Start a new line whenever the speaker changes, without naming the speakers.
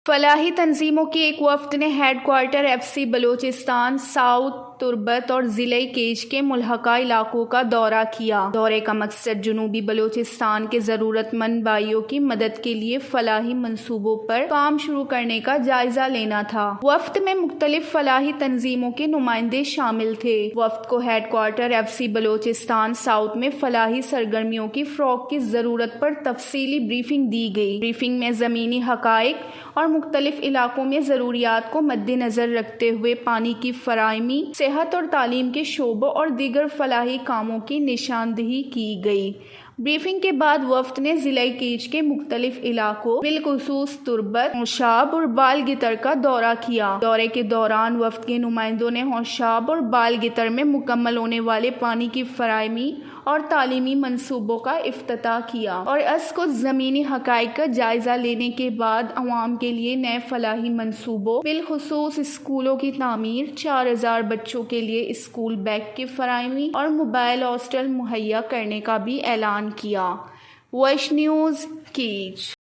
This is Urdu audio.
فلاحی تنظیموں کے ایک وفد نے head quarter F C Balochistan south Turbat اور ضلع کیچ کے ملحقہ علاقوں کا دورہ کیا۔ دورے کا مقصد جنوبی بلوچستان کے ضرورت مند بھائیوں کی مدد کے لیے فلاحی منصوبوں پر کام شروع کرنے کا جائزہ لینا تھا۔ وفد میں مختلف فلاحی تنظیموں کے نمائندے شامل تھے۔ وفد کو head quarter F C Balochistan south میں فلاحی سرگرمیوں کی فروغ کی ضرورت پر تفصیلی بریفنگ دی گئی۔ بریفنگ میں زمینی حقائق اور مختلف علاقوں میں ضروریات کو مد نظر رکھتے ہوئے پانی کی فراہمی، صحت اور تعلیم کے شعبوں اور دیگر فلاحی کاموں کی نشاندہی کی گئی۔ بریفنگ کے بعد وفد نے ضلع کیچ کے مختلف علاقوں بالخصوص تربت، ہوشاب اور بال گتر کا دورہ کیا۔ دورے کے دوران وفد کے نمائندوں نے ہوشاب اور بال گتر میں مکمل ہونے والے پانی کی فراہمی اور تعلیمی منصوبوں کا افتتاح کیا اور اس کو زمینی حقائق کا جائزہ لینے کے بعد عوام کے لیے نئے فلاحی منصوبوں بالخصوص اسکولوں کی تعمیر، 4000 بچوں کے لیے اسکول بیگ کی فراہمی اور موبائل ہاسٹل مہیا کرنے کا بھی اعلان کیا۔ Voice news catch.